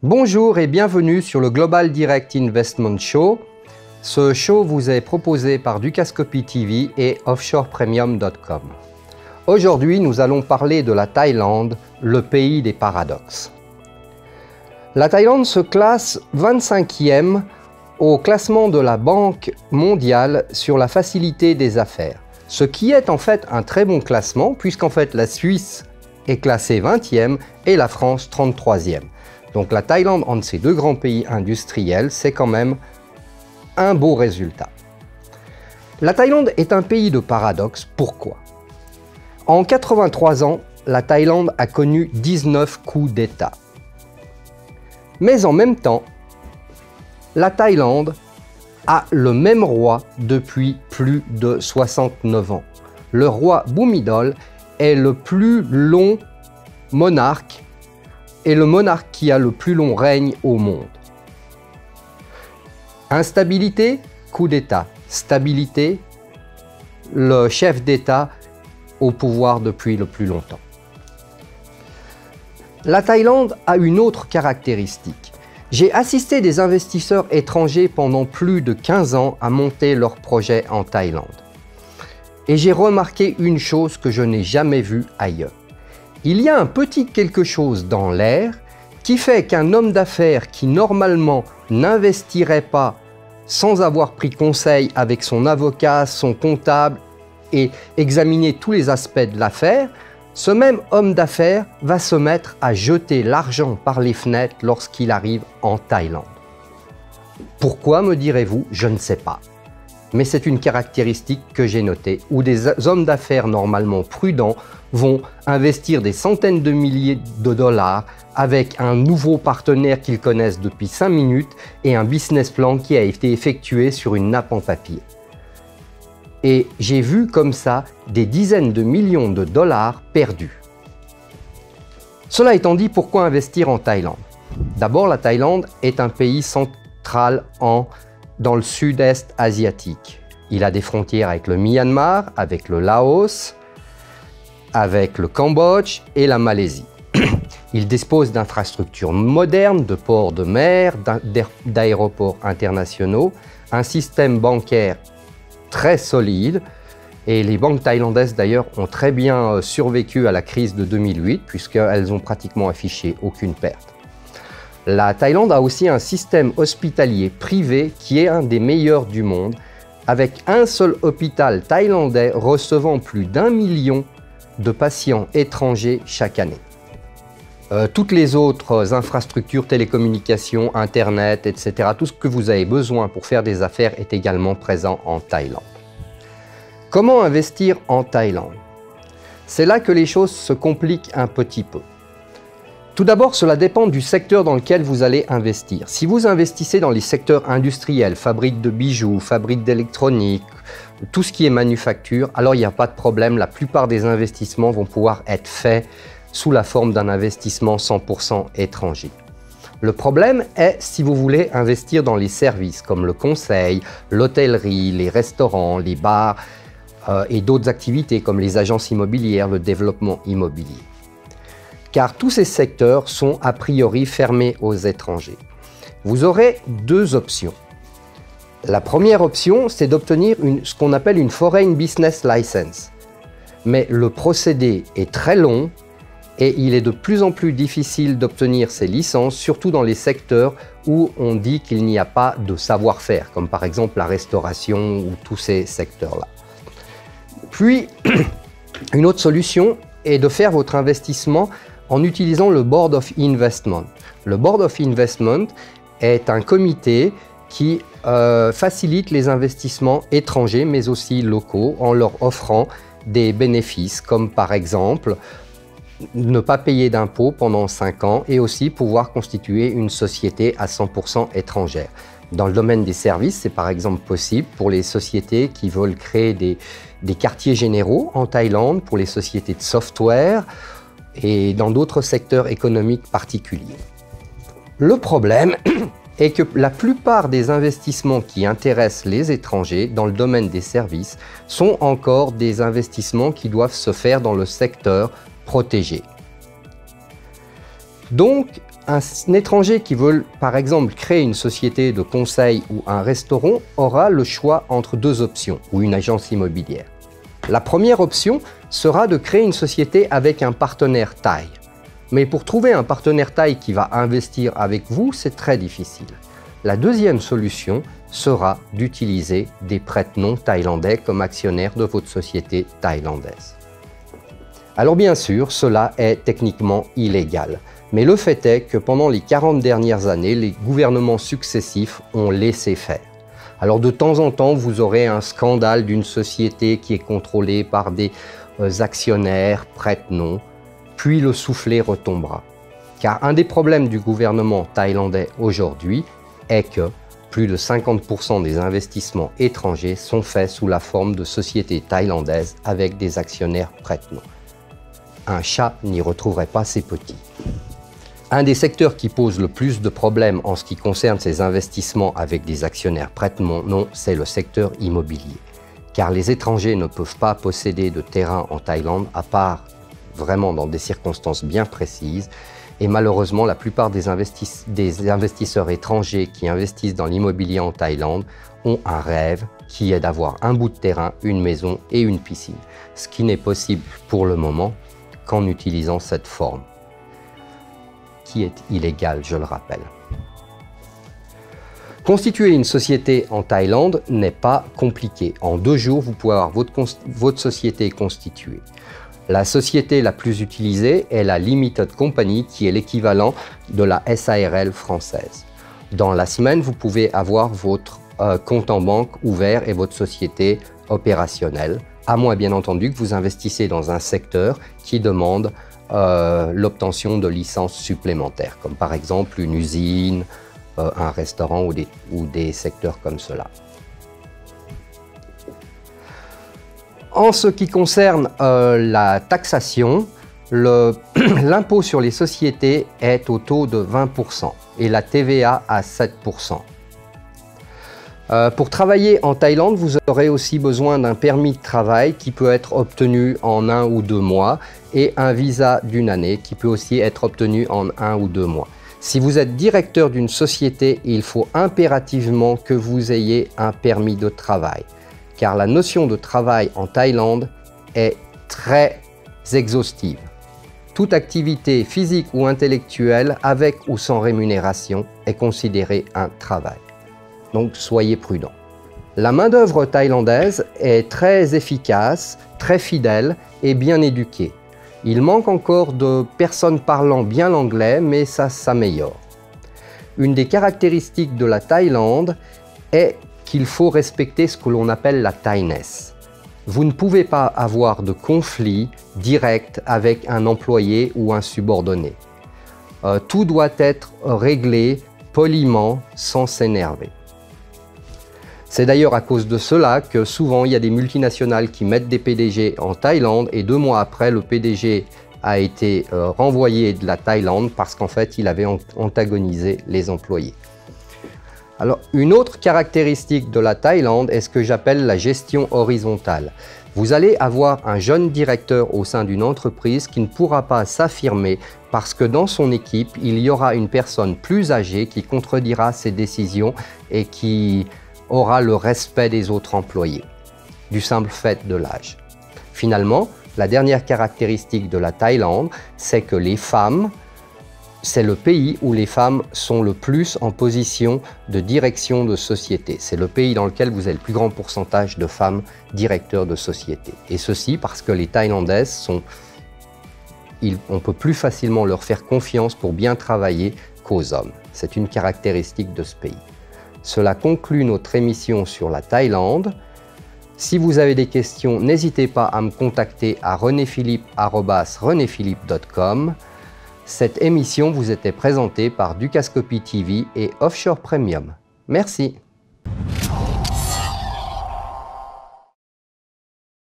Bonjour et bienvenue sur le Global Direct Investment Show. Ce show vous est proposé par Dukascopy TV et offshorepremium.com. Aujourd'hui, nous allons parler de la Thaïlande, le pays des paradoxes. La Thaïlande se classe 25e au classement de la Banque mondiale sur la facilité des affaires. Ce qui est en fait un très bon classement puisqu'en fait la Suisse est classée 20e et la France 33e. Donc la Thaïlande entre ces deux grands pays industriels, c'est quand même un beau résultat. La Thaïlande est un pays de paradoxes. Pourquoi? En 83 ans, la Thaïlande a connu 19 coups d'État. Mais en même temps, la Thaïlande a le même roi depuis plus de 69 ans. Le roi Bhumibol est le plus long monarque et le monarque qui a le plus long règne au monde. Instabilité, coup d'État. Stabilité, le chef d'État au pouvoir depuis le plus longtemps. La Thaïlande a une autre caractéristique. J'ai assisté des investisseurs étrangers pendant plus de 15 ans à monter leurs projets en Thaïlande. Et j'ai remarqué une chose que je n'ai jamais vue ailleurs. Il y a un petit quelque chose dans l'air qui fait qu'un homme d'affaires qui normalement n'investirait pas sans avoir pris conseil avec son avocat, son comptable et examiner tous les aspects de l'affaire, ce même homme d'affaires va se mettre à jeter l'argent par les fenêtres lorsqu'il arrive en Thaïlande. Pourquoi, me direz-vous? Je ne sais pas. Mais c'est une caractéristique que j'ai notée, où des hommes d'affaires normalement prudents vont investir des centaines de milliers de dollars avec un nouveau partenaire qu'ils connaissent depuis 5 minutes et un business plan qui a été effectué sur une nappe en papier. Et j'ai vu comme ça des dizaines de millions de dollars perdus. Cela étant dit, pourquoi investir en Thaïlande? D'abord, la Thaïlande est un pays central dans le sud-est asiatique. Il a des frontières avec le Myanmar, avec le Laos, avec le Cambodge et la Malaisie. Il dispose d'infrastructures modernes, de ports de mer, d'aéroports internationaux, un système bancaire très solide, et les banques thaïlandaises d'ailleurs ont très bien survécu à la crise de 2008 puisqu'elles ont pratiquement affiché aucune perte. La Thaïlande a aussi un système hospitalier privé qui est un des meilleurs du monde, avec un seul hôpital thaïlandais recevant plus d'1 million de patients étrangers chaque année. Toutes les autres infrastructures, télécommunications, Internet, etc., tout ce que vous avez besoin pour faire des affaires est également présent en Thaïlande. Comment investir en Thaïlande? C'est là que les choses se compliquent un petit peu. Tout d'abord, cela dépend du secteur dans lequel vous allez investir. Si vous investissez dans les secteurs industriels, fabrique de bijoux, fabrique d'électronique, tout ce qui est manufacture, alors il n'y a pas de problème. La plupart des investissements vont pouvoir être faits sous la forme d'un investissement 100% étranger. Le problème est si vous voulez investir dans les services comme le conseil, l'hôtellerie, les restaurants, les bars et d'autres activités comme les agences immobilières, le développement immobilier. Car tous ces secteurs sont a priori fermés aux étrangers. Vous aurez deux options. La première option, c'est d'obtenir ce qu'on appelle une Foreign Business License. Mais le procédé est très long et il est de plus en plus difficile d'obtenir ces licences, surtout dans les secteurs où on dit qu'il n'y a pas de savoir-faire, comme par exemple la restauration ou tous ces secteurs-là. Puis, une autre solution est de faire votre investissement en utilisant le Board of Investment. Le Board of Investment est un comité qui facilite les investissements étrangers, mais aussi locaux, en leur offrant des bénéfices, comme par exemple ne pas payer d'impôts pendant 5 ans et aussi pouvoir constituer une société à 100% étrangère. Dans le domaine des services, c'est par exemple possible pour les sociétés qui veulent créer des quartiers généraux en Thaïlande, pour les sociétés de software et dans d'autres secteurs économiques particuliers. Le problème est que la plupart des investissements qui intéressent les étrangers dans le domaine des services sont encore des investissements qui doivent se faire dans le secteur protégé. Donc, Un étranger qui veut, par exemple, créer une société de conseil ou un restaurant aura le choix entre deux options, ou une agence immobilière. La première option sera de créer une société avec un partenaire thaï. Mais pour trouver un partenaire thaï qui va investir avec vous, c'est très difficile. La deuxième solution sera d'utiliser des prête-noms thaïlandais comme actionnaires de votre société thaïlandaise. Alors bien sûr, cela est techniquement illégal. Mais le fait est que pendant les 40 dernières années, les gouvernements successifs ont laissé faire. Alors de temps en temps, vous aurez un scandale d'une société qui est contrôlée par des actionnaires prête-noms, puis le soufflet retombera. Car un des problèmes du gouvernement thaïlandais aujourd'hui est que plus de 50% des investissements étrangers sont faits sous la forme de sociétés thaïlandaises avec des actionnaires prête-noms. Un chat n'y retrouverait pas ses petits. Un des secteurs qui pose le plus de problèmes en ce qui concerne ces investissements avec des actionnaires prête-noms, c'est le secteur immobilier. Car les étrangers ne peuvent pas posséder de terrain en Thaïlande, à part vraiment dans des circonstances bien précises. Et malheureusement, la plupart des investisseurs étrangers qui investissent dans l'immobilier en Thaïlande ont un rêve qui est d'avoir un bout de terrain, une maison et une piscine. Ce qui n'est possible pour le moment qu'en utilisant cette forme, qui est illégale, je le rappelle. Constituer une société en Thaïlande n'est pas compliqué. En 2 jours, vous pouvez avoir votre société constituée. La société la plus utilisée est la Limited Company, qui est l'équivalent de la SARL française. Dans la semaine, vous pouvez avoir votre compte en banque ouvert et votre société opérationnelle, à moins bien entendu que vous investissez dans un secteur qui demande l'obtention de licences supplémentaires, comme par exemple une usine, un restaurant ou des secteurs comme cela. En ce qui concerne la taxation, l'impôt sur les sociétés est au taux de 20% et la TVA à 7%. Pour travailler en Thaïlande, vous aurez aussi besoin d'un permis de travail qui peut être obtenu en 1 ou 2 mois et un visa d'1 année qui peut aussi être obtenu en 1 ou 2 mois. Si vous êtes directeur d'une société, il faut impérativement que vous ayez un permis de travail, car la notion de travail en Thaïlande est très exhaustive. Toute activité physique ou intellectuelle, avec ou sans rémunération, est considérée un travail. Donc soyez prudents. La main-d'œuvre thaïlandaise est très efficace, très fidèle et bien éduquée. Il manque encore de personnes parlant bien l'anglais, mais ça s'améliore. Une des caractéristiques de la Thaïlande est qu'il faut respecter ce que l'on appelle la thaïness. Vous ne pouvez pas avoir de conflit direct avec un employé ou un subordonné. Tout doit être réglé poliment, sans s'énerver. C'est d'ailleurs à cause de cela que souvent il y a des multinationales qui mettent des PDG en Thaïlande et 2 mois après, le PDG a été renvoyé de la Thaïlande parce qu'en fait, il avait antagonisé les employés. Alors, une autre caractéristique de la Thaïlande est ce que j'appelle la gestion horizontale. Vous allez avoir un jeune directeur au sein d'une entreprise qui ne pourra pas s'affirmer parce que dans son équipe, il y aura une personne plus âgée qui contredira ses décisions et qui aura le respect des autres employés, du simple fait de l'âge. Finalement, la dernière caractéristique de la Thaïlande, c'est que les femmes, c'est le pays où les femmes sont le plus en position de direction de société. C'est le pays dans lequel vous avez le plus grand pourcentage de femmes directeurs de société. Et ceci parce que les Thaïlandaises on peut plus facilement leur faire confiance pour bien travailler qu'aux hommes. C'est une caractéristique de ce pays. Cela conclut notre émission sur la Thaïlande. Si vous avez des questions, n'hésitez pas à me contacter à renéphilippe@renéphilippe.com. Cette émission vous était présentée par Dukascopy TV et Offshore Premium. Merci.